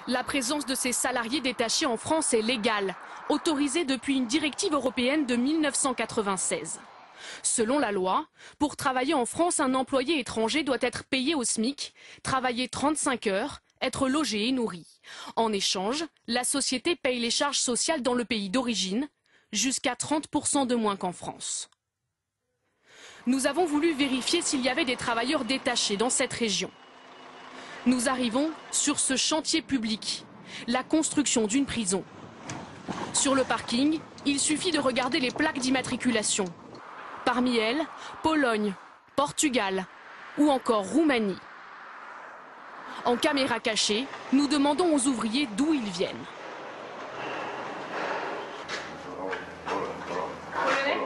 La présence de ces salariés détachés en France est légale, autorisée depuis une directive européenne de 1996. Selon la loi, pour travailler en France, un employé étranger doit être payé au SMIC, travailler 35 heures, être logé et nourri. En échange, la société paye les charges sociales dans le pays d'origine, jusqu'à 30% de moins qu'en France. Nous avons voulu vérifier s'il y avait des travailleurs détachés dans cette région. Nous arrivons sur ce chantier public, la construction d'une prison. Sur le parking, il suffit de regarder les plaques d'immatriculation. Parmi elles, Pologne, Portugal ou encore Roumanie. En caméra cachée, nous demandons aux ouvriers d'où ils viennent. Polonais ?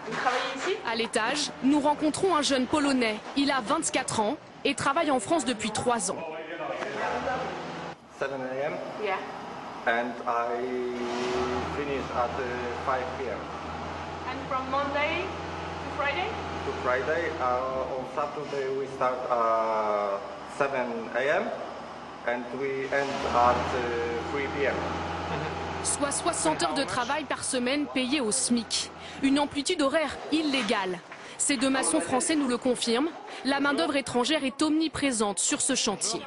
Vous travaillez ici ? À l'étage, nous rencontrons un jeune Polonais. Il a 24 ans et travaille en France depuis 3 ans. 7 a.m. Yeah. and I finish at 5 p.m. And from Monday to Friday? To Friday. On Saturday we start at 7 a.m. and we end at 3 p.m. Soit 60 heures de travail par semaine payées au SMIC. Une amplitude horaire illégale. Ces deux maçons français nous le confirment. La main-d'œuvre étrangère est omniprésente sur ce chantier.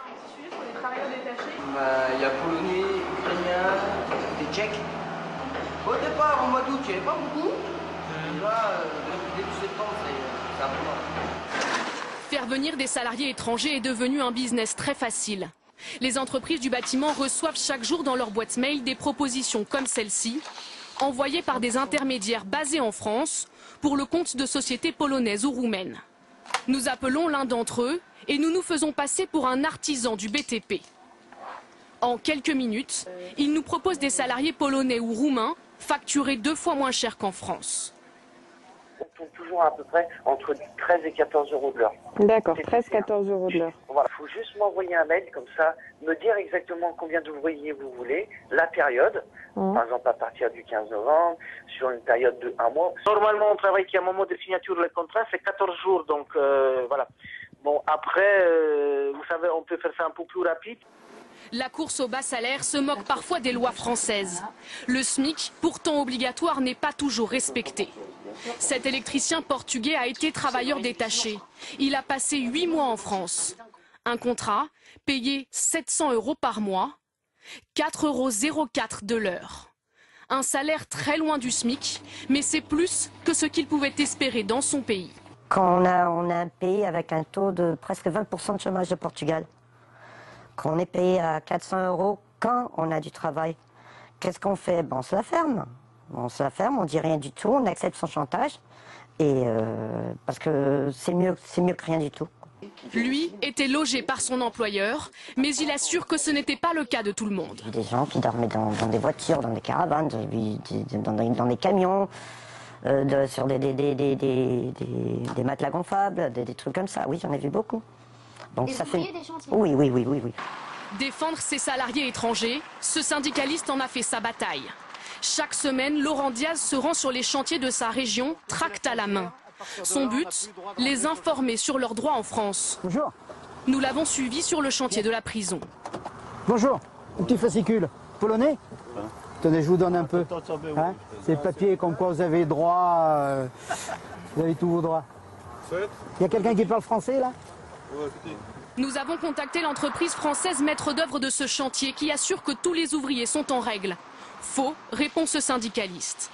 Il y a Polonais, Ukrainiens, des Tchèques. Au départ, au mois d'août, il n'y avait pas beaucoup. Là, depuis début septembre, c'est important. Faire venir des salariés étrangers est devenu un business très facile. Les entreprises du bâtiment reçoivent chaque jour dans leur boîte mail des propositions comme celle-ci, envoyées par des intermédiaires basés en France pour le compte de sociétés polonaises ou roumaines. Nous appelons l'un d'entre eux et nous nous faisons passer pour un artisan du BTP. En quelques minutes, il nous propose des salariés polonais ou roumains facturés 2 fois moins cher qu'en France. On tourne toujours à peu près entre 13 et 14 euros de l'heure. D'accord, 13-14 euros de l'heure. Voilà, il faut juste m'envoyer un mail comme ça, me dire exactement combien d'ouvriers vous voulez, la période, par exemple à partir du 15 novembre, sur une période de 1 mois. Normalement, on travaille qu'à un moment de signature de contrat, c'est 14 jours, donc voilà. Bon, après, vous savez, on peut faire ça un peu plus rapide. La course au bas salaire se moque parfois des lois françaises. Le SMIC, pourtant obligatoire, n'est pas toujours respecté. Cet électricien portugais a été travailleur détaché. Il a passé 8 mois en France. Un contrat payé 700 € par mois, 4,04 € de l'heure. Un salaire très loin du SMIC, mais c'est plus que ce qu'il pouvait espérer dans son pays. Quand on a un pays avec un taux de presque 20% de chômage au Portugal, quand on est payé à 400 € quand on a du travail, qu'est-ce qu'on fait? On se la ferme. On se la ferme, on dit rien du tout, on accepte son chantage, et parce que c'est mieux que rien du tout. Lui était logé par son employeur, mais il assure que ce n'était pas le cas de tout le monde. Des gens qui dormaient dans des voitures, dans des caravanes, dans des camions, sur des matelas gonflables, des trucs comme ça. Oui, j'en ai vu beaucoup. Donc ça fait... des chantiers. Oui. Défendre ses salariés étrangers, ce syndicaliste en a fait sa bataille. Chaque semaine, Laurent Diaz se rend sur les chantiers de sa région, tract à la main. Son but, les informer sur leurs droits en France. Bonjour. Nous l'avons suivi sur le chantier de la prison. Bonjour, un petit fascicule. Polonais? Tenez, je vous donne un peu. Hein, c'est le papier comme quoi vous avez droit, vous avez tous vos droits. Il y a quelqu'un qui parle français là? Nous avons contacté l'entreprise française maître d'œuvre de ce chantier qui assure que tous les ouvriers sont en règle. Faux, répond ce syndicaliste.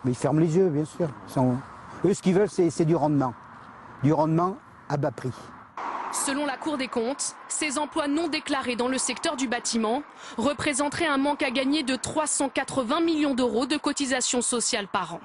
Mais ils ferment les yeux, bien sûr. Eux, ce qu'ils veulent, c'est du rendement. Du rendement à bas prix. Selon la Cour des comptes, ces emplois non déclarés dans le secteur du bâtiment représenteraient un manque à gagner de 380 millions € de cotisations sociales par an.